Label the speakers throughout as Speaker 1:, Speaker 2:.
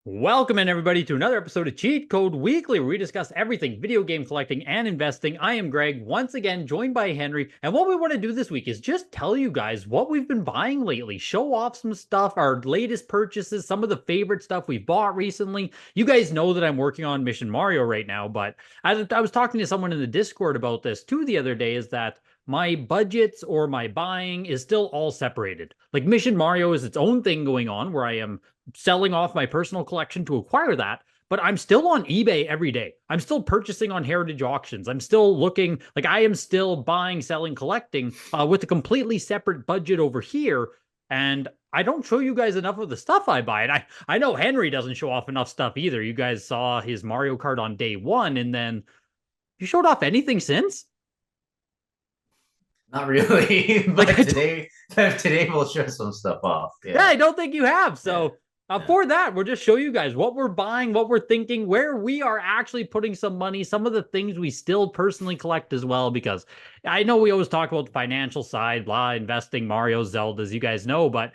Speaker 1: Welcome in everybody to another episode of Cheat Code Weekly, where we discuss everything video game collecting and investing. I am Greg, once again joined by Henry, and what we want to do this week is just tell you guys what we've been buying lately, show off some stuff, our latest purchases, some of the favorite stuff we've bought recently. You guys know that I'm working on Mission Mario right now, but I was talking to someone in the Discord about this too the other day, is that my budgets or my buying is still all separated. Like Mission Mario is its own thing going on where I am selling off my personal collection to acquire that, but I'm still on eBay every day. I'm still purchasing on heritage auctions. I'm still looking, like I am still buying, selling, collecting with a completely separate budget over here. And I don't show you guys enough of the stuff I buy. And I know Henry doesn't show off enough stuff either. You guys saw his Mario Kart on day one, and then you showed off anything since?
Speaker 2: Not really, but
Speaker 1: Like,
Speaker 2: today we'll show some stuff off.
Speaker 1: yeah,
Speaker 2: Yeah,
Speaker 1: I don't think you have.
Speaker 2: yeah,
Speaker 1: So
Speaker 2: yeah.
Speaker 1: for that, we'll just show you guys what we're buying, what we're thinking, where we are actually putting some money, some of the things we still personally collect as well. Because I know we always talk about the financial side, blah, investing, Mario, Zeldas, you guys know, but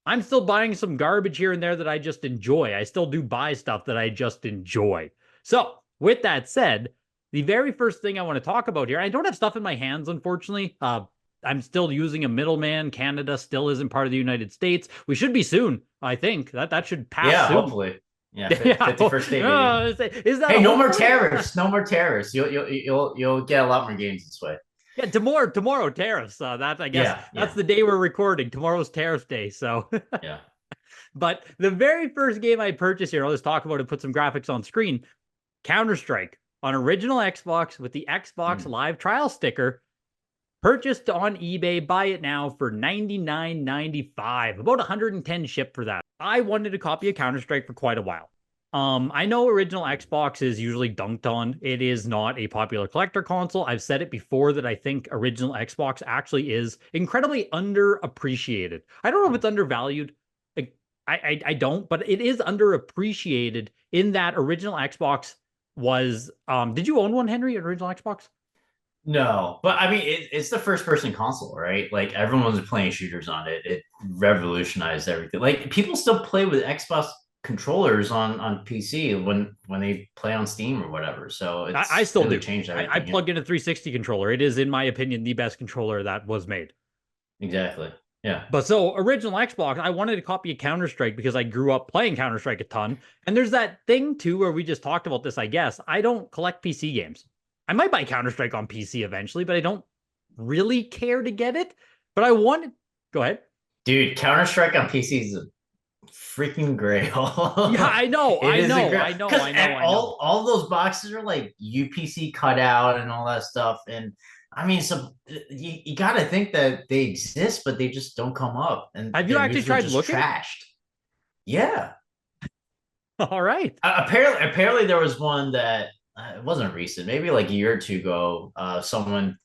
Speaker 1: I'm still buying some garbage here and there that I just enjoy. I still do buy stuff that I just enjoy. So with that said, the very first thing I want to talk about here, I don't have stuff in my hands, unfortunately. I'm still using a middleman. Canada still isn't part of the United States. We should be soon, I think. That should pass
Speaker 2: Yeah,
Speaker 1: soon.
Speaker 2: hopefully. Yeah,
Speaker 1: Yeah.
Speaker 2: 51st day, baby.
Speaker 1: Is that
Speaker 2: Hey,
Speaker 1: a
Speaker 2: no
Speaker 1: hope
Speaker 2: more
Speaker 1: for you?
Speaker 2: terrorists. No more terrorists. You'll get a lot more games this way.
Speaker 1: Yeah, tomorrow tariffs. That I guess
Speaker 2: Yeah,
Speaker 1: that's
Speaker 2: yeah,
Speaker 1: the day we're recording. Tomorrow's tariff day. So
Speaker 2: yeah.
Speaker 1: but the very first game I purchased here, I'll just talk about it, put some graphics on screen. Counter-Strike on original Xbox with the Xbox
Speaker 2: Mm.
Speaker 1: Live trial sticker. Purchased on eBay, buy it now for $99.95. About 110 shipped for that. I wanted a copy of Counter-Strike for quite a while. I know original Xbox is usually dunked on. It is not a popular collector console. I've said it before that I think original Xbox actually is incredibly underappreciated. I don't know if it's undervalued. I don't, but it is underappreciated in that original Xbox was. Did you own one, Henry? An original Xbox?
Speaker 2: No, but I mean, it's the first person console, right? Like everyone was playing shooters on it. It revolutionized everything. Like people still play with Xbox controllers on PC when they play on Steam or whatever. So
Speaker 1: I
Speaker 2: it's
Speaker 1: still
Speaker 2: really
Speaker 1: do.
Speaker 2: changed
Speaker 1: I
Speaker 2: everything. Yeah,
Speaker 1: plug in a 360 controller. It is, in my opinion, the best controller that was made.
Speaker 2: exactly. Yeah.
Speaker 1: But so original Xbox, I wanted a copy of Counter Strike because I grew up playing Counter Strike a ton. And there's that thing too where we just talked about this. I guess I don't collect PC games. I might buy Counter Strike on PC eventually, but I don't really care to get it. But I wanted. Go ahead.
Speaker 2: Dude, Counter Strike on PC is a freaking
Speaker 1: Yeah,
Speaker 2: grail.
Speaker 1: I know,
Speaker 2: It
Speaker 1: I
Speaker 2: is a
Speaker 1: know,
Speaker 2: grail
Speaker 1: I know,
Speaker 2: because
Speaker 1: I know, I know.
Speaker 2: all those boxes are like UPC cutout and all that stuff. And I mean, so you got to think that they exist, but they just don't come up, and
Speaker 1: Have you
Speaker 2: they're
Speaker 1: actually
Speaker 2: usually
Speaker 1: tried
Speaker 2: just
Speaker 1: looking?
Speaker 2: trashed. Yeah.
Speaker 1: All right.
Speaker 2: Apparently there was one that it wasn't recent, maybe like a year or two ago. Someone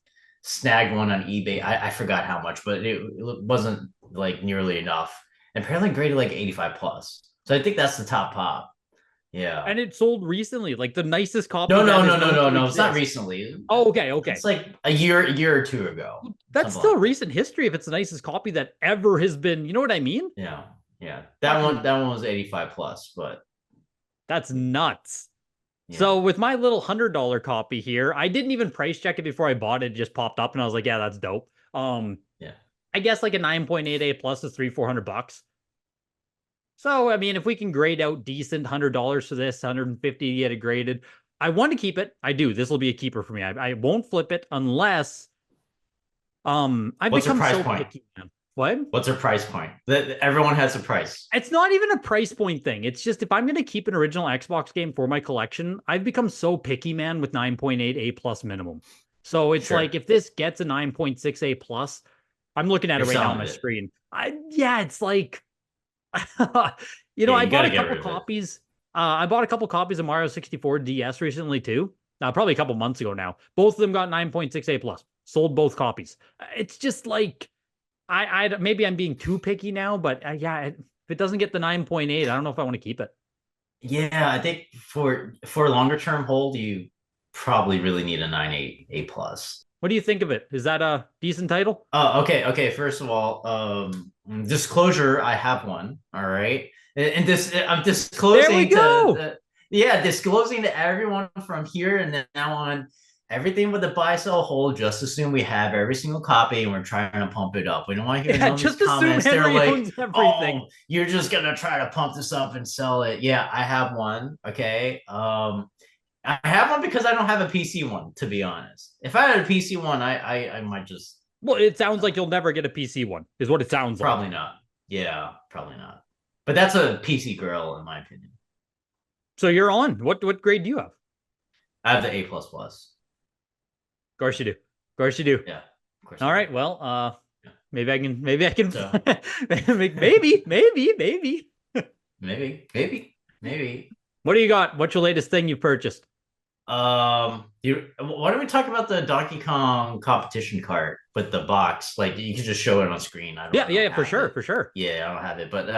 Speaker 2: snagged one on eBay. I forgot how much, but it wasn't like nearly enough. And apparently graded like 85 plus. So I think that's the top pop. Yeah.
Speaker 1: And it sold recently, like the nicest copy
Speaker 2: No,
Speaker 1: that
Speaker 2: no,
Speaker 1: is
Speaker 2: no, no,
Speaker 1: known
Speaker 2: no,
Speaker 1: to
Speaker 2: no. It's not
Speaker 1: exist.
Speaker 2: recently.
Speaker 1: Oh, okay, okay.
Speaker 2: It's like a year or two ago,
Speaker 1: That's
Speaker 2: something
Speaker 1: still
Speaker 2: like that.
Speaker 1: recent history if it's the nicest copy that ever has been. You know what I mean?
Speaker 2: Yeah, yeah. That one,
Speaker 1: Fucking,
Speaker 2: that one was 85 plus, but
Speaker 1: that's nuts.
Speaker 2: yeah,
Speaker 1: So with my little $100 copy here, I didn't even price check it before I bought it. It just popped up, and I was like, yeah, that's dope.
Speaker 2: yeah.
Speaker 1: I guess like a 9.88 plus is 300-400 bucks. So I mean, if we can grade out decent $100 for this, 150 to get it graded, I want to keep it. I do. This will be a keeper for me. I won't flip it unless I've
Speaker 2: What's your
Speaker 1: become
Speaker 2: price
Speaker 1: so
Speaker 2: point?
Speaker 1: picky, man. What?
Speaker 2: What's your price point? That everyone has a price.
Speaker 1: It's not even a price point thing. It's just if I'm going to keep an original Xbox game for my collection, I've become so picky, man, with 9.8 A plus minimum. So it's like
Speaker 2: Sure,
Speaker 1: if this gets a 9.6 A plus, I'm looking at
Speaker 2: you're
Speaker 1: it right now on
Speaker 2: selling
Speaker 1: my
Speaker 2: it.
Speaker 1: screen. Yeah, it's like
Speaker 2: Yeah,
Speaker 1: I
Speaker 2: you got
Speaker 1: bought
Speaker 2: to
Speaker 1: a
Speaker 2: get
Speaker 1: couple
Speaker 2: rid of it.
Speaker 1: copies. I bought a couple copies of Mario 64 DS recently too. Probably a couple months ago now. Both of them got 9.6 A plus. Sold both copies. It's just like I maybe I'm being too picky now, but yeah, if it doesn't get the 9.8, I don't know if I want to keep it.
Speaker 2: Yeah, I think for a longer term hold, you probably really need a 9.8 A plus.
Speaker 1: What do you think of it? Is that a decent title?
Speaker 2: Okay. First of all, disclosure, I have one. All right. And this, I'm
Speaker 1: There we
Speaker 2: disclosing
Speaker 1: go.
Speaker 2: yeah, disclosing to everyone from here and now on, everything with the buy, sell, hold. Just assume we have every single copy and we're trying to pump it up. We don't want to hear
Speaker 1: Yeah,
Speaker 2: none of these
Speaker 1: just assume
Speaker 2: comments. They're
Speaker 1: Henry
Speaker 2: like,
Speaker 1: owns everything.
Speaker 2: "Oh, you're just gonna try to pump this up and sell it." Yeah, I have one. Okay, I have one because I don't have a PC one. To be honest, if I had a PC one, I might just
Speaker 1: Well, it sounds like you'll never get a PC one, is what it sounds like.
Speaker 2: probably not. Yeah, probably not. But that's a PC girl, in my opinion.
Speaker 1: So you're on. What grade do you have? Of
Speaker 2: I have the A plus plus.
Speaker 1: course you do. Of course you do.
Speaker 2: Yeah, of course I
Speaker 1: All
Speaker 2: do.
Speaker 1: right. Well,
Speaker 2: Yeah.
Speaker 1: maybe I can
Speaker 2: So
Speaker 1: maybe.
Speaker 2: maybe.
Speaker 1: What do you got? What's your latest thing you purchased?
Speaker 2: Why don't we talk about the Donkey Kong competition cart with the box? Like you can just show it on screen.
Speaker 1: Yeah,
Speaker 2: I don't
Speaker 1: for
Speaker 2: have
Speaker 1: sure,
Speaker 2: it.
Speaker 1: for sure.
Speaker 2: Yeah, I don't have it. But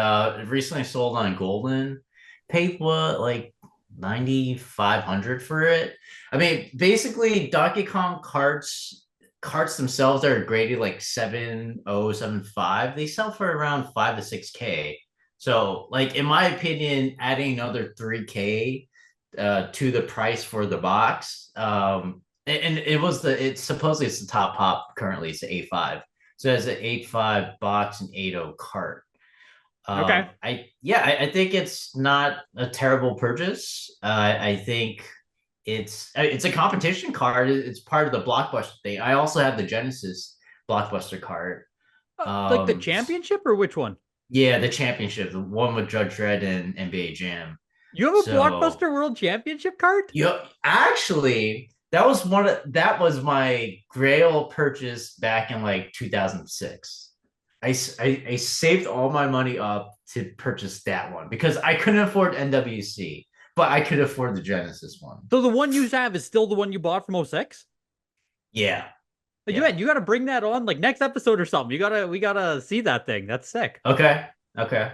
Speaker 2: it recently sold on Golden. Paid what like 9,500 for it. I mean, basically Donkey Kong carts themselves are graded like 7,075. They sell for around 5 to 6K. So, like in my opinion, adding another 3K to the price for the box. And it's supposedly it's the top pop currently. It's the A5. So it's an 8.5 box and 8.0 cart.
Speaker 1: Okay.
Speaker 2: I think it's not a terrible purchase. I think it's a competition card. It's part of the blockbuster thing. I also have the Genesis blockbuster card.
Speaker 1: Like the
Speaker 2: Um,
Speaker 1: championship or which one?
Speaker 2: yeah, the championship, the one with Judge Dredd and NBA Jam.
Speaker 1: You have a
Speaker 2: So
Speaker 1: Blockbuster World Championship card?
Speaker 2: actually, that was my Grail purchase back in like 2006. I saved all my money up to purchase that one because I couldn't afford NWC, but I could afford the Genesis one.
Speaker 1: So the one you have is still the one you bought from '06?
Speaker 2: Yeah,
Speaker 1: You
Speaker 2: yeah.
Speaker 1: had you got to bring that on like next episode or something. We gotta see that thing. That's sick.
Speaker 2: Okay, okay.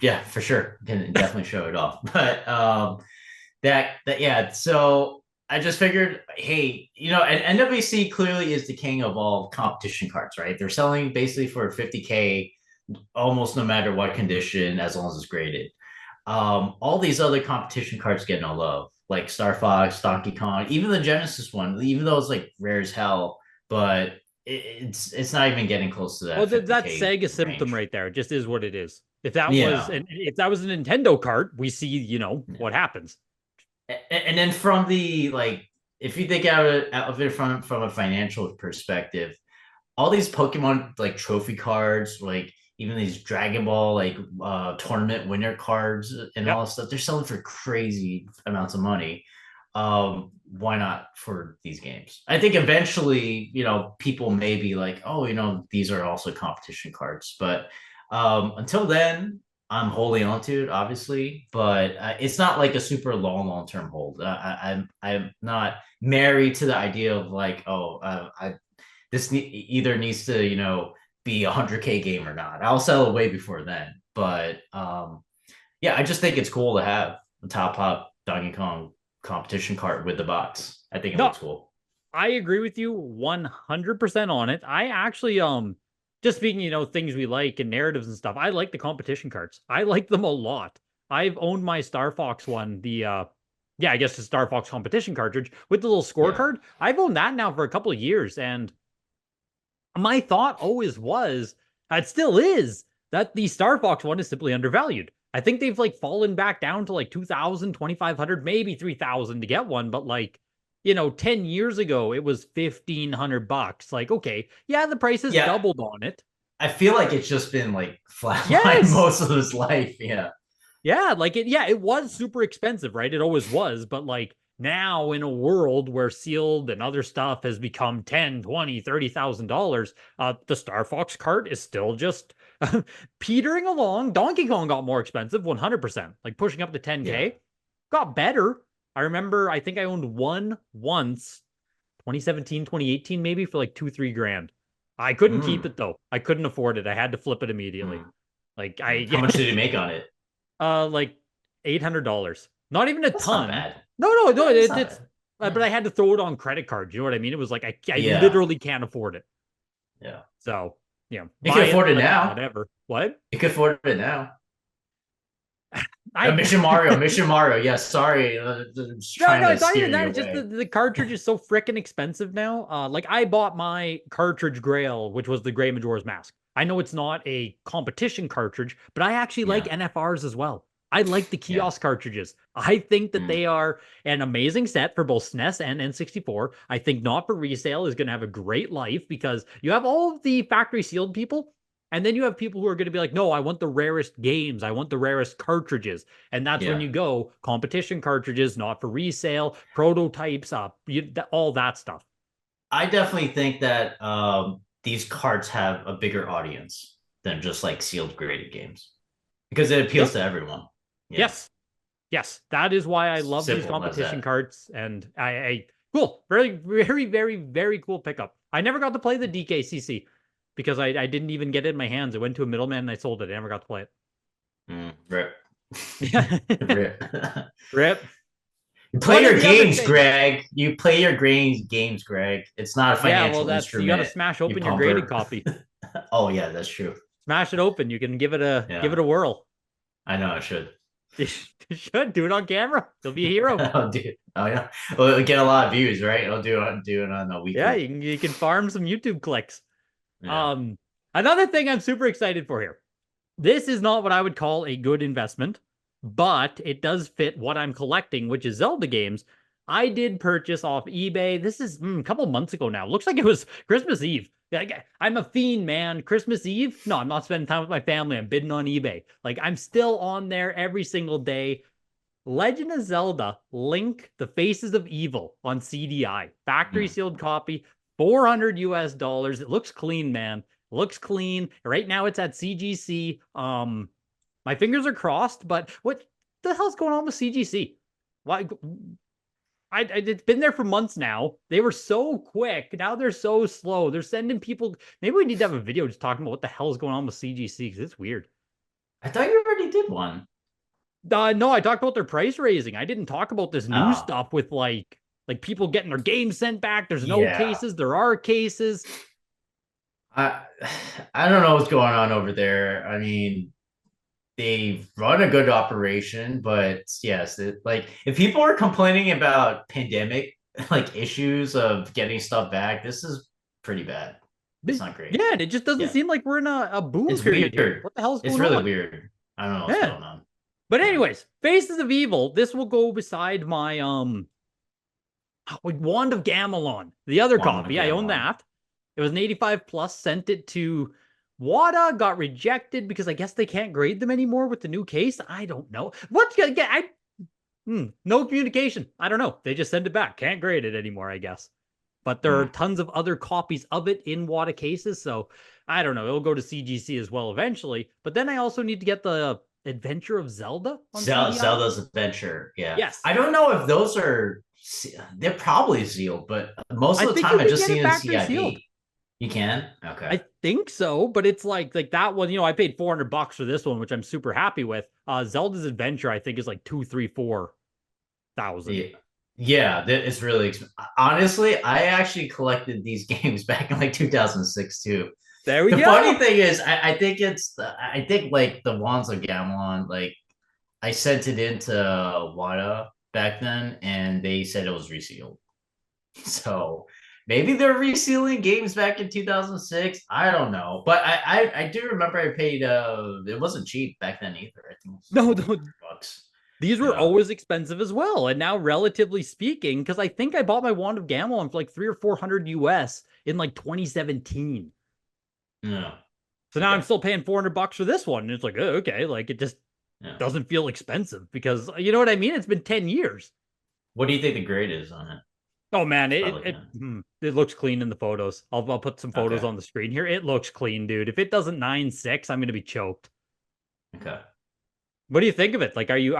Speaker 2: Yeah, for sure. Can definitely show it off. But that yeah. So I just figured, hey, and NWC clearly is the king of all competition cards, right? They're selling basically for 50K almost no matter what condition, as long as it's graded. All these other competition cards get no love, like Star Fox, Donkey Kong, even the Genesis one, even though it's like rare as hell, but it's not even getting close to
Speaker 1: Well,
Speaker 2: that
Speaker 1: that's
Speaker 2: 50K
Speaker 1: Sega symptom
Speaker 2: range.
Speaker 1: right there. It just is what it is.
Speaker 2: Yeah.
Speaker 1: If that was a Nintendo cart, we see
Speaker 2: Yeah.
Speaker 1: what happens.
Speaker 2: And then from the like, if you think out of it from a financial perspective, all these Pokemon like trophy cards, like even these Dragon Ball like tournament winner cards and all
Speaker 1: Yep.
Speaker 2: this stuff, they're selling for crazy amounts of money. Why not for these games? I think eventually, people may be like, oh, these are also competition cards, but until then, I'm holding on to it, obviously, but it's not like a super long term hold. I'm not married to the idea of like, oh, either needs to be 100K game or not. I'll sell it way before then. But yeah, I just think it's cool to have the top pop Donkey Kong competition cart with the box. I think it
Speaker 1: No,
Speaker 2: looks cool.
Speaker 1: I agree with you 100% on it. I actually just speaking, things we like and narratives and stuff. I like the competition cards. I like them a lot. I've owned my Star Fox one, the yeah, I guess the Star Fox competition cartridge with the little
Speaker 2: Yeah.
Speaker 1: scorecard. I've owned that now for a couple of years, and my thought always was, it still is, that the Star Fox one is simply undervalued. I think they've like fallen back down to like 2,000, 2,500, maybe 3,000 to get one, but like, 10 years ago it was 1,500 bucks. Like, okay, yeah, the price has
Speaker 2: Yeah.
Speaker 1: doubled on it.
Speaker 2: I feel like it's just been like flatline
Speaker 1: Yes.
Speaker 2: most of his life. Yeah.
Speaker 1: Yeah, it was super expensive, right? It always was, but like now in a world where sealed and other stuff has become 10, 20, $30,000, the Star Fox cart is still just petering along. Donkey Kong got more expensive, 100%, like pushing up to
Speaker 2: Yeah.
Speaker 1: 10K. Got better. I remember, I think I owned one once, 2017, 2018, maybe for like 2, 3 grand. I couldn't keep
Speaker 2: Mm,
Speaker 1: it though. I couldn't afford it. I had to flip it immediately.
Speaker 2: mm,
Speaker 1: Like
Speaker 2: How much did you make on it?
Speaker 1: like $800. Not even a
Speaker 2: That's not
Speaker 1: ton.
Speaker 2: bad.
Speaker 1: No.
Speaker 2: Yeah, that's not
Speaker 1: It's
Speaker 2: bad.
Speaker 1: but
Speaker 2: Yeah.
Speaker 1: I had to throw it on credit card. You know what I mean? It was like I
Speaker 2: Yeah.
Speaker 1: literally can't afford it.
Speaker 2: Yeah.
Speaker 1: So
Speaker 2: You can
Speaker 1: buy it,
Speaker 2: afford it
Speaker 1: flip it,
Speaker 2: now.
Speaker 1: whatever. What?
Speaker 2: You can afford it now.
Speaker 1: I
Speaker 2: Mission Mario. Yeah, sorry, just
Speaker 1: No,
Speaker 2: trying
Speaker 1: no,
Speaker 2: to
Speaker 1: it's not
Speaker 2: steer
Speaker 1: even that.
Speaker 2: you
Speaker 1: It's just
Speaker 2: away.
Speaker 1: the cartridge is so freaking expensive now. Like I bought my cartridge Grail, which was the Gray Majora's Mask. I know it's not a competition cartridge, but I actually like
Speaker 2: Yeah,
Speaker 1: NFRs as well. I like the
Speaker 2: yeah.
Speaker 1: kiosk cartridges. I think that
Speaker 2: Mm.
Speaker 1: they are an amazing set for both SNES and N64. I think not for resale is going to have a great life because you have all of the factory sealed people, and then you have people who are going to be like, no, I want the rarest games. I want the rarest cartridges. And that's when
Speaker 2: Yeah.
Speaker 1: you go competition cartridges, not for resale, prototypes, all that stuff.
Speaker 2: I definitely think that these cards have a bigger audience than just like sealed graded games because it appeals
Speaker 1: Yep.
Speaker 2: to everyone. Yeah,
Speaker 1: Yes. Yes. That is why I love these
Speaker 2: simple as
Speaker 1: competition
Speaker 2: that.
Speaker 1: cards. And cool. Very, very, very, very cool pickup. I never got to play the DKCC because I didn't even get it in my hands. It went to a middleman and I sold it. I never got to play
Speaker 2: Rip.
Speaker 1: it.
Speaker 2: Rip.
Speaker 1: Rip.
Speaker 2: You play
Speaker 1: One of
Speaker 2: your
Speaker 1: the other
Speaker 2: games,
Speaker 1: things.
Speaker 2: Greg. You play your games, Greg. It's not a
Speaker 1: Yeah, well,
Speaker 2: financial
Speaker 1: that's you got to
Speaker 2: instrument.
Speaker 1: smash
Speaker 2: You
Speaker 1: open your graded
Speaker 2: pumper.
Speaker 1: copy.
Speaker 2: Oh yeah, that's true.
Speaker 1: Smash it open. You can give it
Speaker 2: Yeah,
Speaker 1: a whirl.
Speaker 2: I know I should.
Speaker 1: You should do it on camera. You'll be a hero.
Speaker 2: I'll do. Oh yeah. Well, it'll get a lot of views, right? I'll do it on a
Speaker 1: Yeah,
Speaker 2: weekly.
Speaker 1: you can farm some YouTube clicks.
Speaker 2: Yeah.
Speaker 1: Um, Another thing I'm super excited for here. This is not what I would call a good investment, but it does fit what I'm collecting, which is Zelda games. I did purchase off eBay. This is a couple months ago now. Looks like it was Christmas Eve. I'm a fiend, man. Christmas Eve? No, I'm not spending time with my family. I'm bidding on eBay. Like I'm still on there every single day. Legend of Zelda Link, The Faces of Evil on CDI. Factory
Speaker 2: Mm.
Speaker 1: sealed copy, 400 US dollars. It looks clean, man. Looks clean. Right now it's at CGC. My fingers are crossed, but what the hell's going on with CGC? Why it's been there for months now. They were so quick. Now they're so slow. They're sending people. Maybe we need to have a video just talking about what the hell is going on with CGC because it's weird.
Speaker 2: I thought you already did one.
Speaker 1: No, I talked about their price raising. I didn't talk about this new
Speaker 2: Oh,
Speaker 1: stuff with like people getting their games sent back. There's no
Speaker 2: yeah.
Speaker 1: cases. There are cases.
Speaker 2: I I don't know what's going on over there. I mean, they run a good operation, but yes, like if people are complaining about pandemic like issues of getting stuff back, this is pretty bad. It's not great.
Speaker 1: Yeah, and it just doesn't
Speaker 2: Yeah,
Speaker 1: seem like we're in a boom
Speaker 2: it's
Speaker 1: period here.
Speaker 2: weird.
Speaker 1: What the hell's
Speaker 2: It's
Speaker 1: going
Speaker 2: really
Speaker 1: on?
Speaker 2: weird. I don't know what's
Speaker 1: Yeah.
Speaker 2: going on.
Speaker 1: But
Speaker 2: Yeah,
Speaker 1: anyways, Faces of Evil. This will go beside my Wand of Gamelon, the other
Speaker 2: Wand of
Speaker 1: copy. I own
Speaker 2: Gamelon.
Speaker 1: that. It was an 85 plus. Sent it to WATA. Got rejected because I guess they can't grade them anymore with the new case. I don't know. What? No communication. I don't know. They just send it back. Can't grade it anymore, I guess. But there are
Speaker 2: Hmm.
Speaker 1: tons of other copies of it in WATA cases. So I don't know. It'll go to CGC as well eventually. But then I also need to get the Adventure of Zelda on CDI.
Speaker 2: Zelda's Adventure. Yeah,
Speaker 1: Yes.
Speaker 2: I don't know if those are. They're probably sealed, but most
Speaker 1: I
Speaker 2: of the
Speaker 1: think
Speaker 2: time
Speaker 1: you
Speaker 2: I
Speaker 1: can
Speaker 2: just
Speaker 1: get
Speaker 2: see
Speaker 1: it
Speaker 2: it in
Speaker 1: factory sealed.
Speaker 2: CIB. You can? Okay.
Speaker 1: I think so, but it's like that one. I paid $400 for this one, which I'm super happy with. Zelda's Adventure, I think, is like 2, 3, 4,000.
Speaker 2: Yeah. Yeah, it's really honestly, I actually collected these games back in like 2006 too.
Speaker 1: There we
Speaker 2: The funny
Speaker 1: go.
Speaker 2: thing is, I think I think like the Wands of Gamelon, like I sent it into WATA back then, and they said it was resealed. So maybe they're resealing games back in 2006. I don't know, but I do remember I paid it wasn't cheap back then either. I think it was
Speaker 1: No,
Speaker 2: over
Speaker 1: no,
Speaker 2: $100.
Speaker 1: these were
Speaker 2: Yeah,
Speaker 1: always expensive as well. And now, relatively speaking, because I think I bought my Wand of Gamelon for like 300 or 400 US in like 2017.
Speaker 2: yeah,
Speaker 1: So now I'm
Speaker 2: okay,
Speaker 1: still paying $400 for this one. And it's like, oh, okay, like it just
Speaker 2: yeah.
Speaker 1: doesn't feel expensive because you know what I mean? It's been 10 years.
Speaker 2: What do you think the grade is on it?
Speaker 1: Oh man,
Speaker 2: By looking at
Speaker 1: it looks clean in the photos. I'll put some
Speaker 2: it.
Speaker 1: photos
Speaker 2: Okay,
Speaker 1: on the screen here. It looks clean, dude. If it doesn't 9.6, I'm gonna be choked.
Speaker 2: okay.
Speaker 1: What do you think of it? Like, are you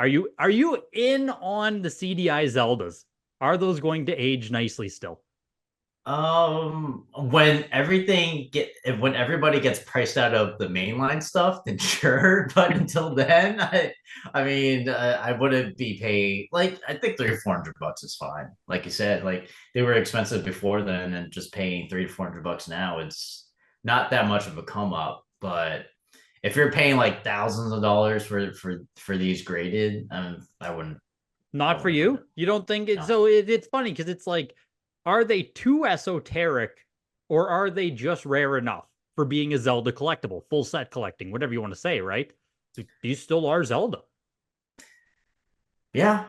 Speaker 1: in on the CDI Zeldas? Are those going to age nicely still?
Speaker 2: When everybody gets priced out of the mainline stuff, then sure. But until then, I mean, I wouldn't be paid like I think 300 or 400 bucks is fine. Like you said, like they were expensive before then, and just paying 300 to 400 bucks now, it's not that much of a come up. But if you're paying like thousands of dollars for these graded, I
Speaker 1: Not for
Speaker 2: wouldn't put
Speaker 1: you?
Speaker 2: it.
Speaker 1: You don't think it?
Speaker 2: No.
Speaker 1: So it's funny because it's like, are they too esoteric or are they just rare enough for being a Zelda collectible, full set collecting, whatever you want to say, right? These still are Zelda.
Speaker 2: Yeah,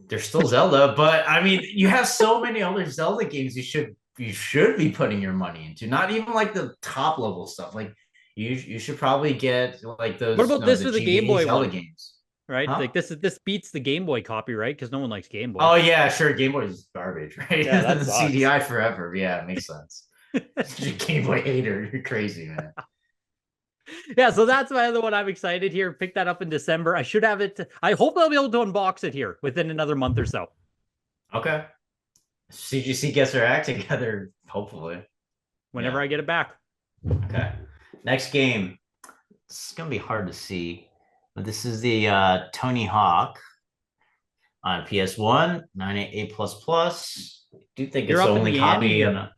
Speaker 2: they're still Zelda, but I mean, you have so many other Zelda games you should be putting your money into. Not even like the top level stuff. Like you should probably get like
Speaker 1: What
Speaker 2: those
Speaker 1: about this
Speaker 2: the
Speaker 1: for the Game
Speaker 2: GBA
Speaker 1: Boy
Speaker 2: Zelda
Speaker 1: one,
Speaker 2: games.
Speaker 1: right?
Speaker 2: Huh?
Speaker 1: Like this beats the Game Boy copy, right? Because no one likes Game Boy.
Speaker 2: Oh yeah, sure. Game Boy is garbage, right?
Speaker 1: Yeah, that sucks.
Speaker 2: CDI forever. Yeah, it makes sense. Game Boy hater. You're crazy, man.
Speaker 1: Yeah, so that's my other one. I'm excited here. Pick that up in December. I should have it. I hope I'll be able to unbox it here within another month or so.
Speaker 2: Okay. CGC gets their act together, hopefully.
Speaker 1: Whenever
Speaker 2: Yeah.
Speaker 1: I get it back.
Speaker 2: Okay. Next game. It's gonna be hard to see, but this is the Tony Hawk on PS1, 98 plus plus. I do think
Speaker 1: You're
Speaker 2: it's the
Speaker 1: up in
Speaker 2: only
Speaker 1: the ante
Speaker 2: copy
Speaker 1: here.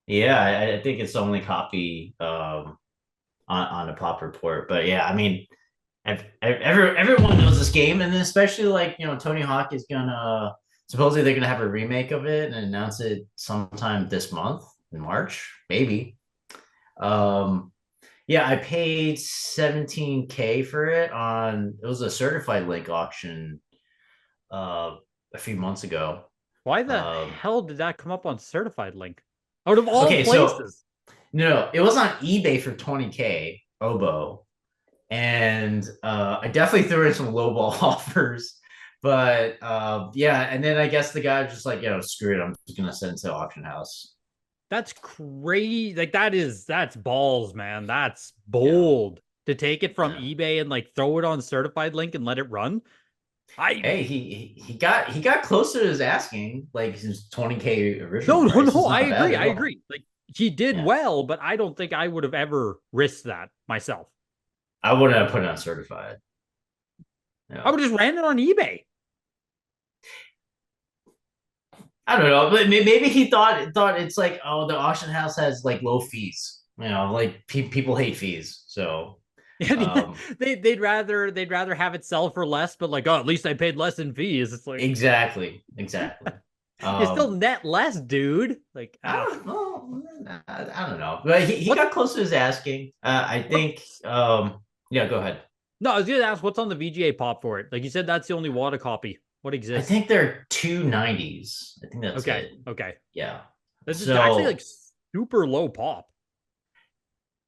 Speaker 2: yeah, I think it's the only copy on the pop report. But yeah, I mean, everyone knows this game, and then especially like Tony Hawk is gonna supposedly they're gonna have a remake of it and announce it sometime this month in March, maybe. Um, yeah, I paid 17K for it it was a certified link auction uh a few months ago.
Speaker 1: Why the
Speaker 2: Um,
Speaker 1: hell did that come up on certified link? Out of all
Speaker 2: okay, so
Speaker 1: places.
Speaker 2: no, it was on eBay for 20K Oboe. And I definitely threw in some lowball offers. But yeah, and then I guess the guy was just like, screw it, I'm just gonna send it to auction house.
Speaker 1: That's crazy. Like that's balls, man. That's
Speaker 2: Yeah.
Speaker 1: bold to take it from
Speaker 2: Yeah.
Speaker 1: eBay and like throw it on certified link and let it run. I
Speaker 2: Hey, he got close to his asking, like his 20K
Speaker 1: no,
Speaker 2: original
Speaker 1: no,
Speaker 2: price
Speaker 1: no.
Speaker 2: is
Speaker 1: I
Speaker 2: not bad
Speaker 1: agree.
Speaker 2: at
Speaker 1: I
Speaker 2: all.
Speaker 1: agree. Like he did
Speaker 2: Yeah.
Speaker 1: well, but I don't think I would have ever risked that myself.
Speaker 2: I wouldn't have put it on certified.
Speaker 1: I
Speaker 2: Yeah.
Speaker 1: would just ran it on eBay.
Speaker 2: I don't know, but maybe he thought it's like, oh, the auction house has like low fees. Like people hate fees. So
Speaker 1: Yeah,
Speaker 2: um
Speaker 1: they'd rather have it sell for less, but like, oh, at least I paid less in fees. It's like
Speaker 2: exactly.
Speaker 1: you still
Speaker 2: Um
Speaker 1: net less, dude. Like,
Speaker 2: I don't know. I don't know. But he
Speaker 1: what
Speaker 2: got close to his asking. I think
Speaker 1: what's
Speaker 2: yeah, go ahead.
Speaker 1: no, I was gonna ask what's on the VGA pop for it. Like you said, that's the only WATA copy. What
Speaker 2: I
Speaker 1: exists?
Speaker 2: think they're 290s. I think that's
Speaker 1: Okay,
Speaker 2: it.
Speaker 1: okay.
Speaker 2: Yeah.
Speaker 1: It's actually like
Speaker 2: So
Speaker 1: super low pop.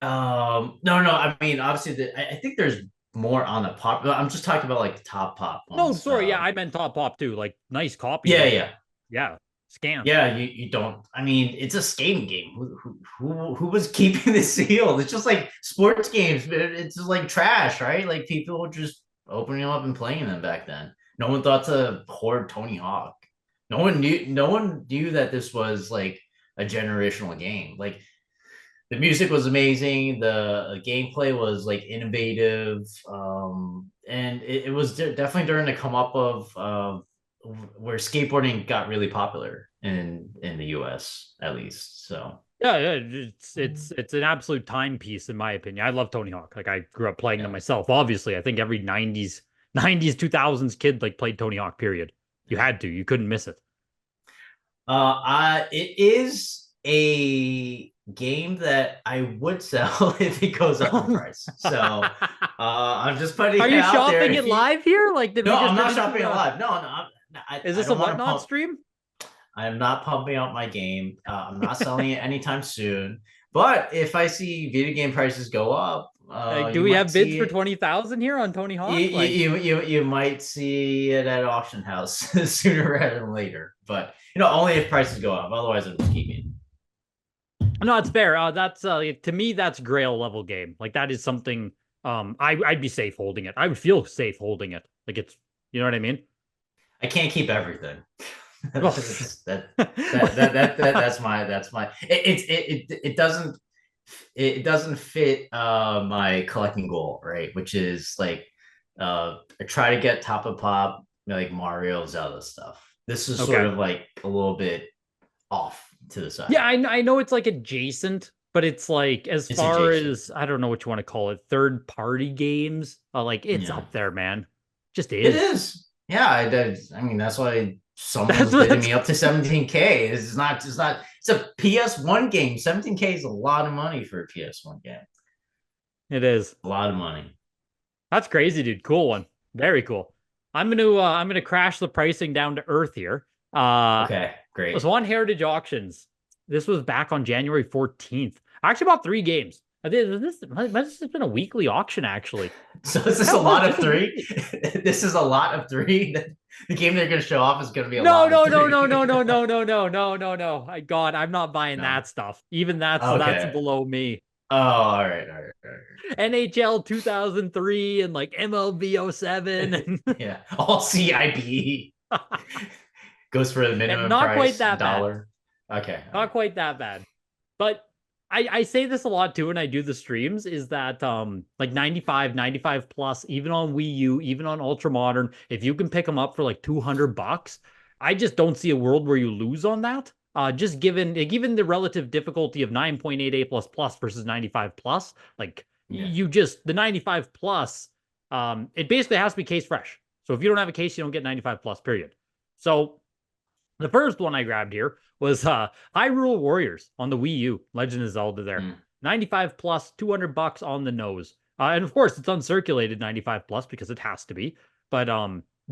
Speaker 2: no, I mean obviously I think there's more on the pop. I'm just talking about like the top pop
Speaker 1: No,
Speaker 2: ones.
Speaker 1: sorry, yeah, I meant top pop too. Like nice copy,
Speaker 2: Yeah,
Speaker 1: but
Speaker 2: yeah.
Speaker 1: yeah, scanned.
Speaker 2: Yeah, you don't. I mean, it's a skating game. Who was keeping this sealed? It's just like sports games, but it's just like trash, right? Like people were just opening them up and playing them back then. No one thought to hoard Tony Hawk. No one knew that this was like a generational game. Like the music was amazing, the gameplay was like innovative, and it was definitely during the come up of where skateboarding got really popular in the US at least. So
Speaker 1: Yeah, yeah, it's an absolute timepiece in my opinion. I love Tony Hawk. Like I grew up playing them
Speaker 2: yeah.
Speaker 1: myself. Obviously, I think every 90s 2000s kid like played Tony Hawk, period. You had to. You couldn't miss it.
Speaker 2: It is a game that I would sell if it goes up in price. So I'm just putting
Speaker 1: Are
Speaker 2: it
Speaker 1: you
Speaker 2: out there.
Speaker 1: shopping
Speaker 2: If
Speaker 1: it
Speaker 2: you
Speaker 1: live here? Like, did
Speaker 2: No,
Speaker 1: we just
Speaker 2: I'm
Speaker 1: turn
Speaker 2: not
Speaker 1: into
Speaker 2: shopping it
Speaker 1: a?
Speaker 2: live. No,
Speaker 1: Is
Speaker 2: I
Speaker 1: this a
Speaker 2: don't want to
Speaker 1: whatnot
Speaker 2: pump.
Speaker 1: stream?
Speaker 2: I'm not pumping out my game. I'm not selling it anytime soon. But if I see video game prices go up,
Speaker 1: Like, do
Speaker 2: you
Speaker 1: we
Speaker 2: might
Speaker 1: have bids
Speaker 2: see
Speaker 1: for
Speaker 2: it.
Speaker 1: 20,000 here on Tony
Speaker 2: You,
Speaker 1: Hawk? Like,
Speaker 2: you might see it at auction house sooner rather than later. But only if prices go up. Otherwise, I'm just keeping.
Speaker 1: no, it's fair. That's to me, that's Grail level game. Like that is something. I'd be safe holding it. I would feel safe holding it. Like it's, you know what I mean?
Speaker 2: I can't keep everything.
Speaker 1: Well,
Speaker 2: That's my it doesn't fit my collecting goal, right? Which is like I try to get top of pop like Mario, Zelda stuff. This is sort
Speaker 1: okay.
Speaker 2: of like a little bit off to the
Speaker 1: Yeah,
Speaker 2: side.
Speaker 1: I know it's like adjacent, but it's like as
Speaker 2: It's
Speaker 1: far
Speaker 2: adjacent.
Speaker 1: as I don't know what you want to call it, third party games, like it's
Speaker 2: Yeah,
Speaker 1: up there, man. Just
Speaker 2: it
Speaker 1: is.
Speaker 2: is. Yeah, I mean, that's why
Speaker 1: That's
Speaker 2: someone's bidding
Speaker 1: what
Speaker 2: me up to 17K. It's a PS1 game. 17K is a lot of money for a PS1 game.
Speaker 1: it is.
Speaker 2: A lot of money.
Speaker 1: That's crazy, dude. Cool one. Very cool. I'm gonna crash the pricing down to earth here.
Speaker 2: Okay,
Speaker 1: Was
Speaker 2: great.
Speaker 1: on Heritage Auctions. This was back on January 14th. I actually bought 3 games. This has been a weekly auction, actually.
Speaker 2: So is this
Speaker 1: Yeah,
Speaker 2: a
Speaker 1: it was
Speaker 2: lot of
Speaker 1: just a
Speaker 2: three?
Speaker 1: weekly.
Speaker 2: This is a lot of three. The game they're going to show off is going to be a
Speaker 1: No,
Speaker 2: lot of
Speaker 1: no, no, no, no,
Speaker 2: three.
Speaker 1: no, no, no, no, no, no, no. I God, I'm not buying
Speaker 2: No.
Speaker 1: that stuff. Even that's
Speaker 2: Okay.
Speaker 1: below me.
Speaker 2: Oh, all right, all right, all
Speaker 1: NHL 2003 and like MLB '07
Speaker 2: right.
Speaker 1: and
Speaker 2: Yeah, all CIP goes for the
Speaker 1: and
Speaker 2: minimum
Speaker 1: not quite
Speaker 2: price,
Speaker 1: that bad.
Speaker 2: dollar. Okay, all
Speaker 1: Not
Speaker 2: right.
Speaker 1: quite that bad. But I say this a lot too when I do the streams is that like 95 plus, even on Wii U, even on Ultra Modern, if you can pick them up for like $200, I just don't see a world where you lose on that. Just given the relative difficulty of 9.88 plus plus versus 95 plus, like
Speaker 2: Yeah,
Speaker 1: you just the 95 plus, it basically has to be case fresh. So if you don't have a case, you don't get 95 plus, period. So the first one I grabbed here was Hyrule Warriors on the Wii U. Legend of Zelda there.
Speaker 2: mm.
Speaker 1: 95 plus, $200 on the nose. And of course, it's uncirculated 95 plus because it has to be. But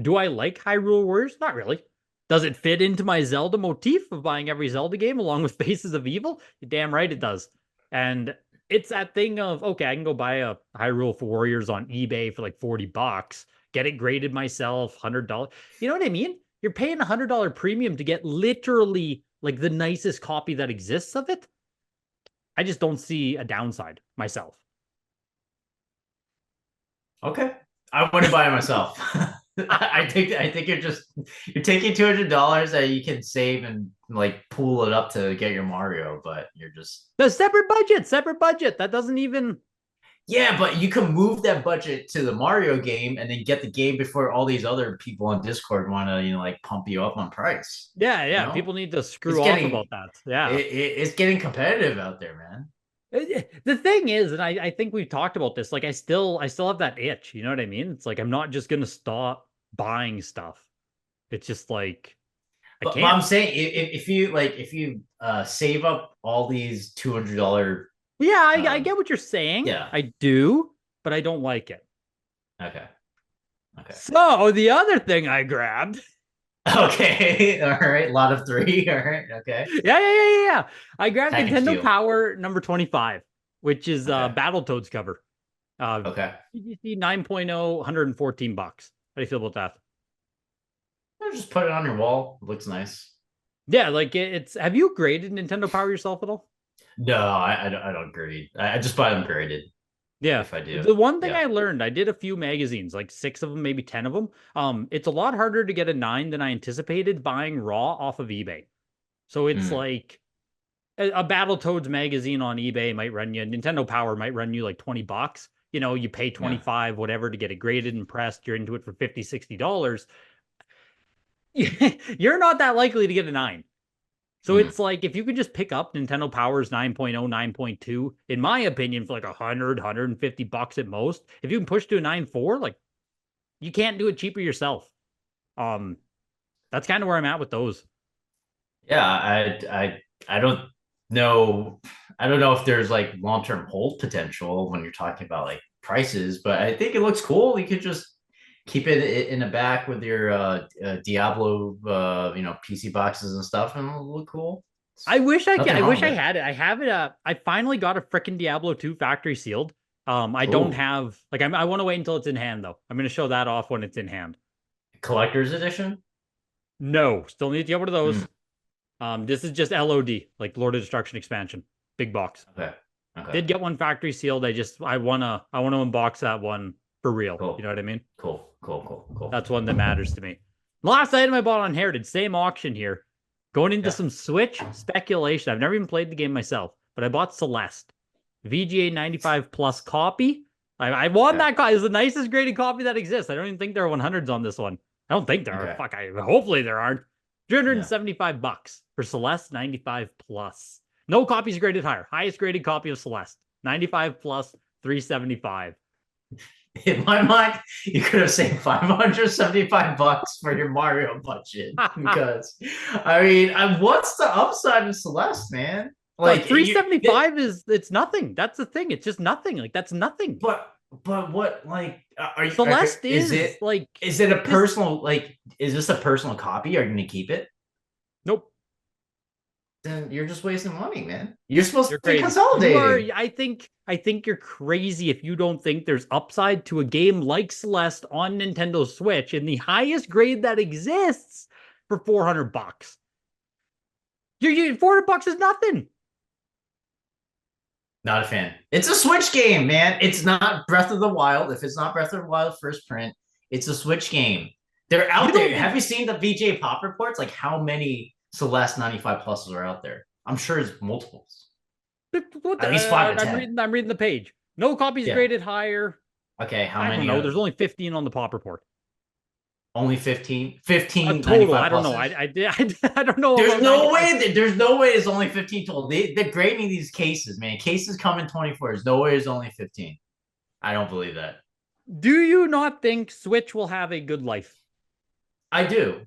Speaker 1: do I like Hyrule Warriors? Not really. Does it fit into my Zelda motif of buying every Zelda game along with Faces of Evil? You're damn right it does. And it's that thing of, okay, I can go buy a Hyrule Warriors on eBay for like $40, get it graded myself, $100. You know what I mean? You're paying $100 premium to get literally like the nicest copy that exists of it. I just don't see a downside myself.
Speaker 2: Okay. I wouldn't buy it myself. I think you're taking $200 that you can save and like pool it up to get your Mario, but you're just
Speaker 1: The separate budget, separate budget. That doesn't even.
Speaker 2: yeah, but you can move that budget to the Mario game and then get the game before all these other people on Discord want to, like pump you up on price.
Speaker 1: Yeah,
Speaker 2: You
Speaker 1: yeah.
Speaker 2: know,
Speaker 1: People need to
Speaker 2: it's
Speaker 1: screw off about
Speaker 2: getting
Speaker 1: that. Yeah.
Speaker 2: it's getting competitive out there, man.
Speaker 1: The thing is, and I think we've talked about this, like I still have that itch. You know what I mean? It's like I'm not just gonna stop buying stuff. It's just like I
Speaker 2: But I'm
Speaker 1: can't.
Speaker 2: saying if you save up all these $200
Speaker 1: Yeah, I
Speaker 2: uh
Speaker 1: get what you're saying.
Speaker 2: yeah.
Speaker 1: I do, but I don't like it.
Speaker 2: Okay. Okay.
Speaker 1: So the other thing I grabbed.
Speaker 2: Okay. All right. A lot of three. All right. Okay.
Speaker 1: Yeah. I grabbed
Speaker 2: Package
Speaker 1: Nintendo
Speaker 2: deal.
Speaker 1: Power number 25, which is
Speaker 2: Okay.
Speaker 1: Battletoads cover.
Speaker 2: Okay.
Speaker 1: CGC 9.0, $114. How do you feel about that?
Speaker 2: Just put it on your wall. It looks nice.
Speaker 1: Yeah, like it's have you graded Nintendo Power yourself at all?
Speaker 2: No, I don't grade. I just buy them graded
Speaker 1: Yeah.
Speaker 2: if I do.
Speaker 1: The one thing
Speaker 2: Yeah.
Speaker 1: I learned, I did a few magazines, like 6 of them, maybe 10 of them. It's a lot harder to get a 9 than I anticipated buying raw off of eBay. So it's
Speaker 2: Mm,
Speaker 1: like a Battletoads magazine on eBay might run you, Nintendo Power might run you like $20. You pay
Speaker 2: yeah.
Speaker 1: 25, whatever, to get it graded and pressed. You're into it for $50, $60. You're not that likely to get a 9. So
Speaker 2: Mm,
Speaker 1: it's like if you could just pick up Nintendo Power's 9.0, 9.2, in my opinion, for like 100, $150 at most, if you can push to a 9.4, like you can't do it cheaper yourself. Um, that's kind of where I'm at with those.
Speaker 2: yeah. I don't know. I don't know if there's like long-term hold potential when you're talking about like prices, but I think it looks cool. You could just keep it in the back with your Diablo, PC boxes and stuff, and it'll look cool.
Speaker 1: I
Speaker 2: It's
Speaker 1: wish I could,
Speaker 2: nothing
Speaker 1: I
Speaker 2: wrong
Speaker 1: wish I
Speaker 2: with it.
Speaker 1: had it. I have it. I finally got a freaking Diablo 2 factory sealed. I don't
Speaker 2: Ooh,
Speaker 1: have like I want to wait until it's in hand though. I'm going to show that off when it's in hand.
Speaker 2: collector's edition.
Speaker 1: No, still need to get one of
Speaker 2: Mm,
Speaker 1: those. This is just LOD, like Lord of Destruction expansion, big box.
Speaker 2: okay, okay,
Speaker 1: Did get one factory sealed. I wanna unbox that one for real. You know
Speaker 2: cool,
Speaker 1: what I mean?
Speaker 2: cool.
Speaker 1: That's one that matters to me. Last item I bought on Heritage, same auction here. Going into
Speaker 2: Yeah,
Speaker 1: some Switch speculation. I've never even played the game myself, but I bought Celeste. VGA 95 plus copy. I won
Speaker 2: okay,
Speaker 1: that copy. It's the nicest graded copy that exists. I don't even think there are 100s on this one. I don't think there are.
Speaker 2: okay,
Speaker 1: Fuck, hopefully there aren't.
Speaker 2: yeah.
Speaker 1: $375 for Celeste 95 plus. No copies graded higher. Highest graded copy of Celeste. 95 plus, 375.
Speaker 2: In my mind, you could have saved $575 for your Mario budget because, I mean, what's the upside of Celeste, man?
Speaker 1: Like 375 it's nothing. That's the thing. It's just nothing. Like that's nothing.
Speaker 2: But what like are you
Speaker 1: Celeste is
Speaker 2: it a personal like is this a personal copy? Are you gonna keep it?
Speaker 1: Nope.
Speaker 2: Then you're just wasting money, man. You're supposed to
Speaker 1: be
Speaker 2: consolidating.
Speaker 1: I think you're crazy if you don't think there's upside to a game like Celeste on Nintendo Switch in the highest grade that exists for $400. You $400 is nothing.
Speaker 2: Not a fan. It's a Switch game, man. It's not Breath of the Wild. If it's not Breath of the Wild first print, it's a Switch game. They're out there. Have you seen the VGA pop reports? Like how many Celeste 95 pluses are out there? I'm sure it's multiples. At least 5 to 10.
Speaker 1: I'm reading the page. No copies graded higher.
Speaker 2: Okay, how many?
Speaker 1: I don't know. There's only 15 on the pop report.
Speaker 2: Only 15? 15
Speaker 1: total. I don't know. I don't know.
Speaker 2: There's no way. There's no way it's only 15 total. They're grading these cases, man. Cases come in 24. There's no way it's only 15. I don't believe that.
Speaker 1: Do you not think Switch will have a good life?
Speaker 2: I do.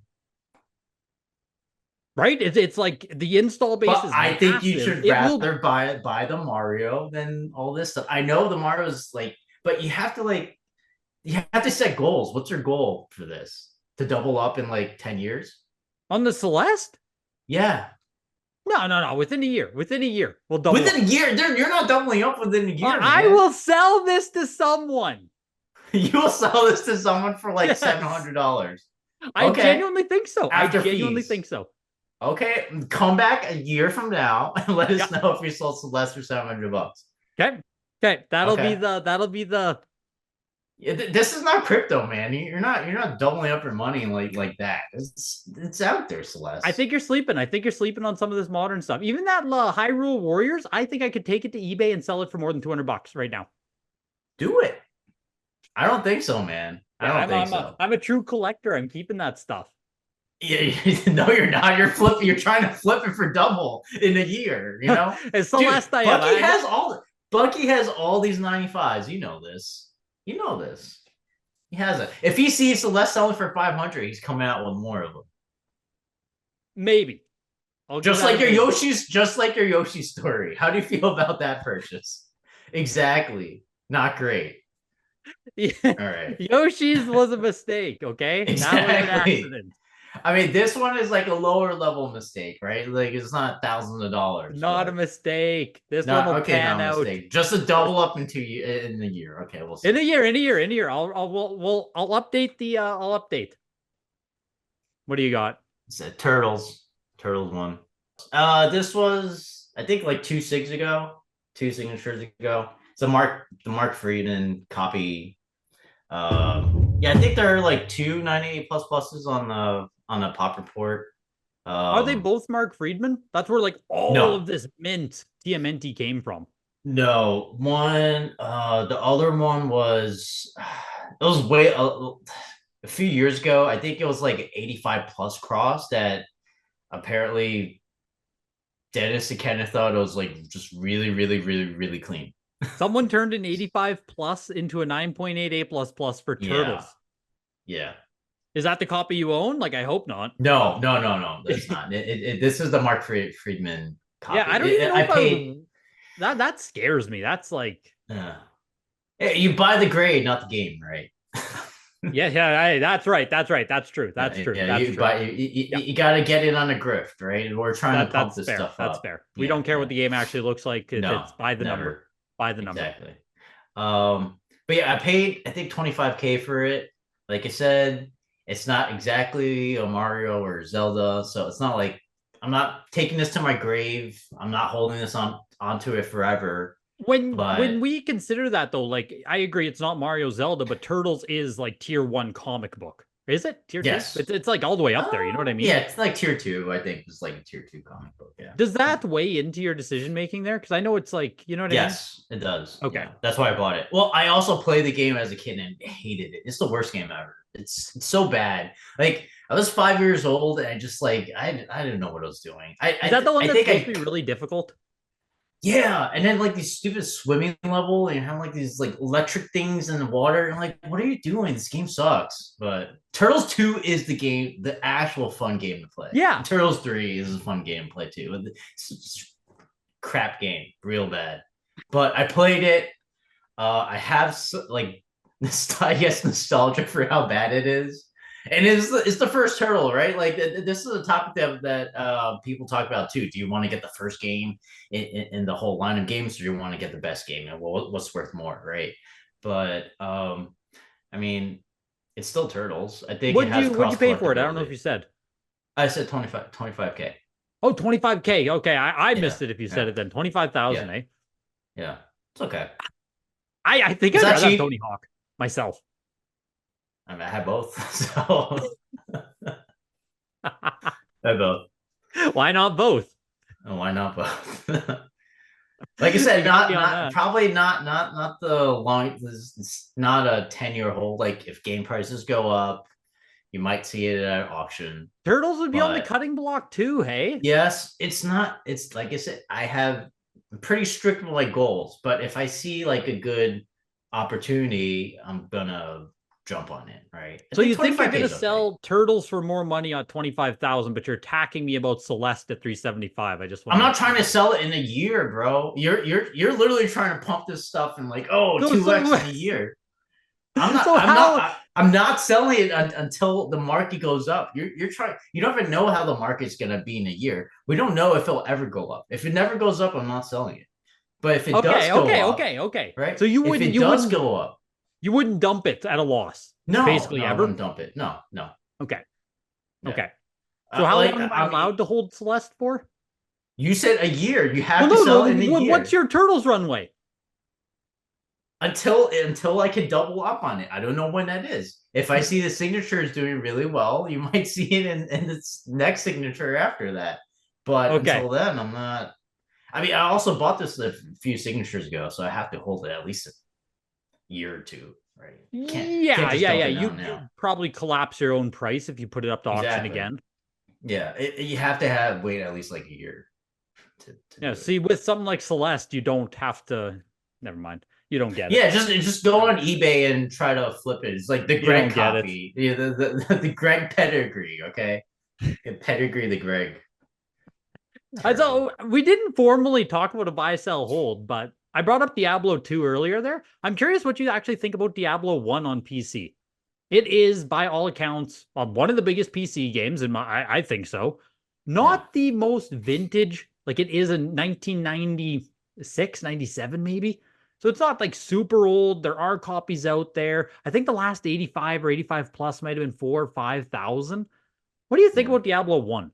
Speaker 1: Right? It's like the install base is
Speaker 2: I think you should rather buy the Mario than all this stuff. I know the Mario's like, but you have to set goals. What's your goal for this? To double up in like 10 years?
Speaker 1: On the Celeste?
Speaker 2: Yeah.
Speaker 1: No. Within a year. We'll double
Speaker 2: within a year? Dude, you're not doubling up within a year.
Speaker 1: I will sell this to someone.
Speaker 2: You will sell this to someone for like $700.
Speaker 1: I genuinely think so.
Speaker 2: After
Speaker 1: I genuinely think so.
Speaker 2: Okay, come back a year from now and let us know if you sold Celeste for $700.
Speaker 1: Okay. That'll be the.
Speaker 2: Yeah, this is not crypto, man. You're not doubling up your money like that. It's out there, Celeste.
Speaker 1: I think you're sleeping. On some of this modern stuff. Even that Hyrule Warriors, I think I could take it to eBay and sell it for more than $200 right now.
Speaker 2: Do it. I don't think so, man. I don't think so.
Speaker 1: I'm a true collector. I'm keeping that stuff.
Speaker 2: Yeah, no, you're not. You're flipping. You're trying to flip it for double in a year. You know,
Speaker 1: it's the last I
Speaker 2: Bucky has all. Bucky has all these 95s. You know this. You know this. He has it. If he sees Celeste selling for 500, he's coming out with more of them.
Speaker 1: Maybe.
Speaker 2: Just like your Yoshi story. How do you feel about that purchase? Exactly. Not great.
Speaker 1: Yeah.
Speaker 2: All right.
Speaker 1: Yoshi's was a mistake. Okay.
Speaker 2: Exactly.
Speaker 1: That was an accident.
Speaker 2: I mean, this one is like a lower level mistake, right? Like it's not thousands of dollars.
Speaker 1: Not a mistake. This one will pan out.
Speaker 2: Mistake. Just a double up in the year. Okay, we'll see.
Speaker 1: In a year. I'll update the. I'll update. What do you got?
Speaker 2: It's a Turtles one. This was I think like 2 signatures ago. It's the Mark Friedman copy. Yeah, I think there are like 2 98 plus pluses on the pop report.
Speaker 1: Are they both Mark Friedman? That's where like all of this mint TMNT came from.
Speaker 2: No, one. The other one was it was way a few years ago. I think it was like 85 plus cross that apparently Dennis and Kenneth thought it was like just really, really, really, really clean.
Speaker 1: Someone turned an 85 plus into a 9.8 A++ for Turtles.
Speaker 2: Yeah.
Speaker 1: Is that the copy you own? Like, I hope not.
Speaker 2: No. That's not. This is the Mark Friedman copy.
Speaker 1: Yeah, I don't even know if I paid. That scares me. That's like.
Speaker 2: You buy the grade, not the game, right?
Speaker 1: Yeah. That's right. That's true.
Speaker 2: Yeah, you got to get it on a grift, right? We're trying to pump this stuff up.
Speaker 1: That's fair. We don't care what the game actually looks like. It's by the number. By the number.
Speaker 2: Exactly. But yeah, I paid I think $25K for it. Like I said, it's not exactly a Mario or Zelda, so it's not like I'm not taking this to my grave. I'm not holding this onto it forever.
Speaker 1: When we consider that though, like I agree, it's not Mario Zelda, but Turtles is like tier 1 comic book. Is it tier 2?
Speaker 2: Yes.
Speaker 1: It's like all the way up there. You know what I mean?
Speaker 2: Yeah, it's like tier 2. I think it's like a tier 2 comic book. Yeah.
Speaker 1: Does that weigh into your decision making there? Because I know it's like, you know what I mean?
Speaker 2: Yes, it does.
Speaker 1: Okay.
Speaker 2: Yeah, that's why I bought it. Well, I also played the game as a kid and hated it. It's the worst game ever. It's so bad. Like I was 5 years old and I just like I didn't know what I was doing.
Speaker 1: Is that the one that's supposed to be really difficult?
Speaker 2: Yeah, and then like these stupid swimming level, and you have like these like electric things in the water, and like, what are you doing? This game sucks. But Turtles 2 is the game, the actual fun game to play.
Speaker 1: Yeah.
Speaker 2: And Turtles 3 is a fun game to play too. It's crap game, real bad. But I played it. I have like I guess nostalgia for how bad it is. And it's the first turtle, right? Like this is a topic that people talk about too. Do you want to get the first game in the whole line of games, or do you want to get the best game? And what's worth more, right? But I mean, it's still Turtles. I think it has
Speaker 1: What'd you
Speaker 2: cross
Speaker 1: pay for it? I don't know if
Speaker 2: collectability.
Speaker 1: you said.
Speaker 2: I said 25K.
Speaker 1: Oh, 25K. Okay, I
Speaker 2: Yeah,
Speaker 1: missed it if you said
Speaker 2: yeah,
Speaker 1: it then. 25,000,
Speaker 2: yeah,
Speaker 1: eh?
Speaker 2: yeah. It's okay.
Speaker 1: I think
Speaker 2: It's
Speaker 1: I'd
Speaker 2: not
Speaker 1: rather have
Speaker 2: cheap.
Speaker 1: Tony Hawk myself.
Speaker 2: I mean, I had both, so I had both.
Speaker 1: Why not both?
Speaker 2: Why not both? Like I said,
Speaker 1: You got me on
Speaker 2: not
Speaker 1: that.
Speaker 2: probably not the long. It's not a 10-year hold. Like if game prices go up, you might see it at an auction.
Speaker 1: Turtles would be on the
Speaker 2: But
Speaker 1: cutting block too, hey?
Speaker 2: yes, it's not. It's like I said, I have pretty strict like goals. But if I see like a good opportunity, I'm gonna jump on it. Right? I
Speaker 1: So
Speaker 2: think
Speaker 1: you think you're
Speaker 2: 25K
Speaker 1: gonna
Speaker 2: is okay.
Speaker 1: sell Turtles for more money on 25,000, but you're attacking me about Celeste at 375. I just
Speaker 2: I'm
Speaker 1: want
Speaker 2: not
Speaker 1: to.
Speaker 2: trying to sell it in a year, bro. You're literally trying to pump this stuff and like, oh,
Speaker 1: So
Speaker 2: 2x
Speaker 1: so
Speaker 2: in a year. I'm not.
Speaker 1: so
Speaker 2: I'm not.
Speaker 1: how?
Speaker 2: I'm not selling it until the market goes up. You're trying. You don't even know how the market's gonna be in a year. We don't know if it'll ever go up. If it never goes up, I'm not selling it. But if it does
Speaker 1: Okay,
Speaker 2: go
Speaker 1: okay,
Speaker 2: up,
Speaker 1: okay, okay.
Speaker 2: right?
Speaker 1: So you
Speaker 2: If
Speaker 1: wouldn't
Speaker 2: it
Speaker 1: you
Speaker 2: does
Speaker 1: wouldn't
Speaker 2: go up,
Speaker 1: you wouldn't dump it at a loss,
Speaker 2: no,
Speaker 1: basically
Speaker 2: no, I
Speaker 1: ever.
Speaker 2: wouldn't dump it. No, no,
Speaker 1: Okay,
Speaker 2: yeah.
Speaker 1: okay. So how
Speaker 2: Like
Speaker 1: long am I
Speaker 2: I mean,
Speaker 1: allowed to hold Celeste for?
Speaker 2: you said a year. You
Speaker 1: Well,
Speaker 2: have to
Speaker 1: no,
Speaker 2: sell it in a
Speaker 1: no. What's
Speaker 2: year.
Speaker 1: your Turtles runway?
Speaker 2: Until I can double up on it. I don't know when that is. If I see the signature is doing really well, you might see it in the next signature after that. But
Speaker 1: Okay.
Speaker 2: until then, I'm not. I mean, I also bought this a few signatures ago, so I have to hold it at least a year or two, right? Can't
Speaker 1: Yeah,
Speaker 2: just
Speaker 1: yeah,
Speaker 2: dump
Speaker 1: yeah.
Speaker 2: it
Speaker 1: You
Speaker 2: down now.
Speaker 1: you probably collapse your own price if you put it up to auction
Speaker 2: Exactly.
Speaker 1: again.
Speaker 2: Yeah, you have to have wait at least like a year to
Speaker 1: Yeah.
Speaker 2: do it.
Speaker 1: See, with something like Celeste, you don't have to. Never mind. You don't get it.
Speaker 2: Yeah, just go on eBay and try to flip it. It's like the
Speaker 1: You
Speaker 2: Greg
Speaker 1: don't get it.
Speaker 2: copy, yeah, the Greg pedigree. Okay, pedigree the Greg. Terrible.
Speaker 1: So we didn't formally talk about a buy, sell, hold, but I brought up Diablo 2 earlier there. I'm curious what you actually think about Diablo 1 on PC. It is, by all accounts, one of the biggest PC games, and I think so.
Speaker 2: Yeah.
Speaker 1: Not the most vintage, like it is a 1996, 97 maybe. So it's not like super old. There are copies out there. I think the last 85 or 85 plus might have been 4 or 5,000. What do you think
Speaker 2: Yeah.
Speaker 1: about Diablo 1?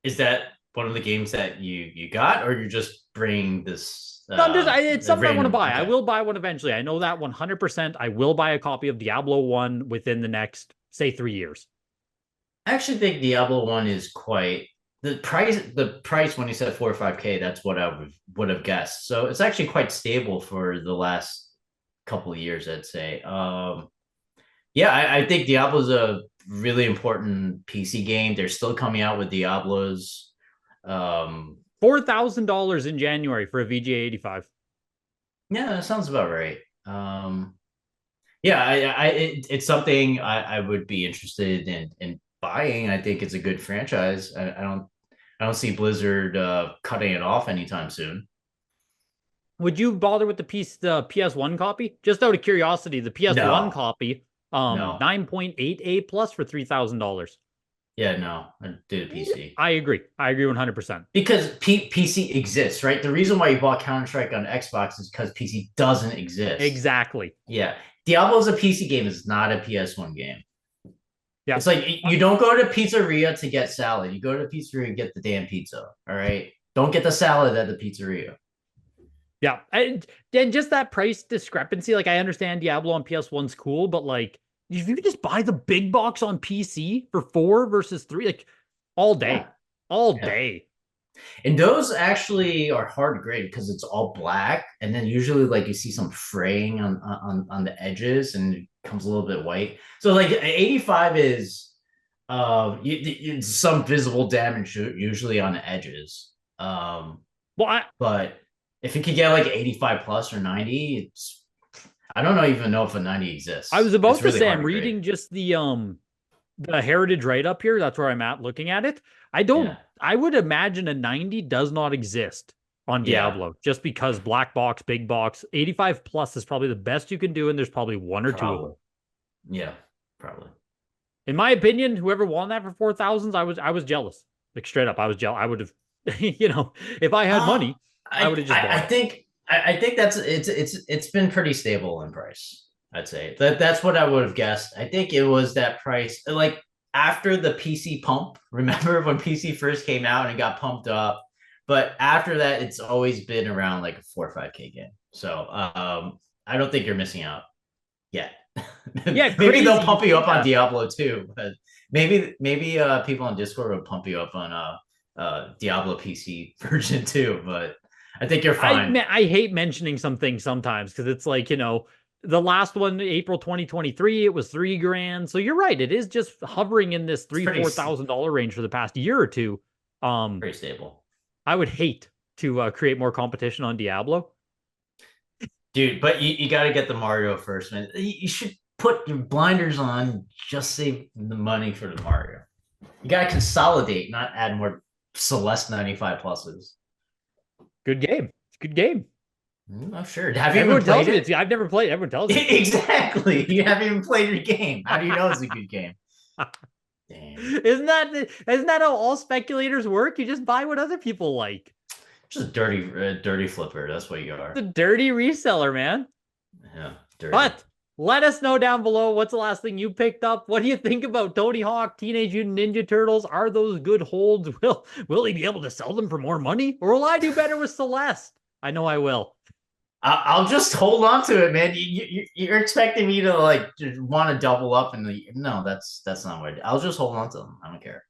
Speaker 2: Is that one of the games that you got, or you just bring this
Speaker 1: No, it's something I want to
Speaker 2: random?
Speaker 1: buy. I
Speaker 2: Okay.
Speaker 1: will buy one eventually. I know that 100%. I will buy a copy of Diablo 1 within the next, say, 3 years.
Speaker 2: I actually think Diablo One is quite the price. The price when you said 4 or 5K, that's what I would have guessed. So it's actually quite stable for the last couple of years, I'd say. Yeah, I think Diablo's a really important PC game. They're still coming out with Diablos. Um,
Speaker 1: $4,000 in January for a VGA 85.
Speaker 2: yeah, that sounds about right. Yeah, it's something I would be interested in buying. I think it's a good franchise. I don't see Blizzard cutting it off anytime soon.
Speaker 1: Would you bother with the PS1 copy? Just out of curiosity, the PS1
Speaker 2: No,
Speaker 1: copy,
Speaker 2: no,
Speaker 1: 9.88 plus for $3,000.
Speaker 2: yeah, no. I did a PC
Speaker 1: I agree. I agree 100%.
Speaker 2: because PC exists, right? The reason why you bought Counter Strike on Xbox is because PC doesn't exist.
Speaker 1: Exactly.
Speaker 2: Yeah, Diablo is a PC game. It's not a PS1 game.
Speaker 1: Yeah.
Speaker 2: It's like you don't go to pizzeria to get salad. You go to pizzeria and get the damn pizza. All right. Don't get the salad at the pizzeria.
Speaker 1: Yeah. And just that price discrepancy, like I understand Diablo on PS1's cool, but like if you could just buy the big box on PC for 4 versus 3, like all
Speaker 2: Yeah.
Speaker 1: day. All
Speaker 2: Yeah.
Speaker 1: day.
Speaker 2: And those actually are hard to grade because it's all black. And then usually like you see some fraying on the edges and it comes a little bit white. So like 85 is some visible damage usually on the edges.
Speaker 1: Well,
Speaker 2: But if you could get like 85 plus or 90, it's I don't know even know if a 90
Speaker 1: I
Speaker 2: exists.
Speaker 1: was about
Speaker 2: It's
Speaker 1: to
Speaker 2: really
Speaker 1: say
Speaker 2: hard
Speaker 1: I'm
Speaker 2: to create.
Speaker 1: reading just the heritage right up here. That's where I'm at looking at it. I don't
Speaker 2: Yeah.
Speaker 1: I would imagine a 90 does not exist on
Speaker 2: Yeah.
Speaker 1: Diablo just because black box, big box, 85 plus is probably the best you can do, and there's probably one or two of
Speaker 2: Probably.
Speaker 1: them.
Speaker 2: Yeah. Probably.
Speaker 1: In my opinion, whoever won that for 4,000s, I was jealous. Like straight up, I was jealous. I would have, if I had
Speaker 2: Uh,
Speaker 1: money, I would have just bought it.
Speaker 2: I think that's it's been pretty stable in price. I'd say that's what I would have guessed. I think it was that price like after the PC pump. Remember when PC first came out and it got pumped up? But after that, it's always been around like a 4 or 5K game. So I don't think you're missing out yet.
Speaker 1: Yeah,
Speaker 2: Maybe they'll
Speaker 1: crazy. You
Speaker 2: pump you
Speaker 1: say
Speaker 2: up on
Speaker 1: that.
Speaker 2: Diablo too, but maybe people on Discord will pump you up on Diablo PC version too. But I think you're fine.
Speaker 1: I hate mentioning some things sometimes because it's like, the last one, April 2023, it was 3 grand. So you're right. It is just hovering in this
Speaker 2: It's
Speaker 1: three, $4,000 range for the past year or two. Um,
Speaker 2: pretty stable,
Speaker 1: I would hate to create more competition on Diablo.
Speaker 2: dude. But you got to get the Mario first, man. You should put your blinders on. Just save the money for the Mario. You got to consolidate, not add more Celeste 95 pluses.
Speaker 1: Good game. It's a good game.
Speaker 2: I'm sure. Have you even
Speaker 1: Everyone tells
Speaker 2: played
Speaker 1: me
Speaker 2: it?
Speaker 1: it's. I've never played. Everyone tells me it's good.
Speaker 2: Exactly. You haven't even played your game. How do you know it's a good game? Damn.
Speaker 1: Isn't that how all speculators work? You just buy what other people like.
Speaker 2: Just dirty flipper. That's what you are.
Speaker 1: The dirty reseller, man.
Speaker 2: Yeah, dirty.
Speaker 1: But let us know down below what's the last thing you picked up. What do you think about Tony Hawk, Teenage Mutant Ninja Turtles? Are those good holds? Will he be able to sell them for more money, or will I do better with Celeste? I know I will.
Speaker 2: I'll just hold on to it, man. You're expecting me to like want to double up, and no, that's not what I'll just hold on to them. I don't care.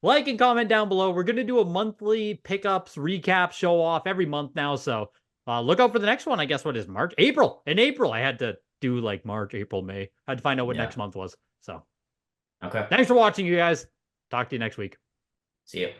Speaker 1: Like and comment down below. We're gonna do a monthly pickups recap show off every month now, so look out for the next one. I guess what is March, April. In April, I had to do like March, April, May. I had to find out what
Speaker 2: Yeah.
Speaker 1: next month was. So
Speaker 2: Okay.
Speaker 1: thanks for watching, you guys. Talk to you next week.
Speaker 2: See you.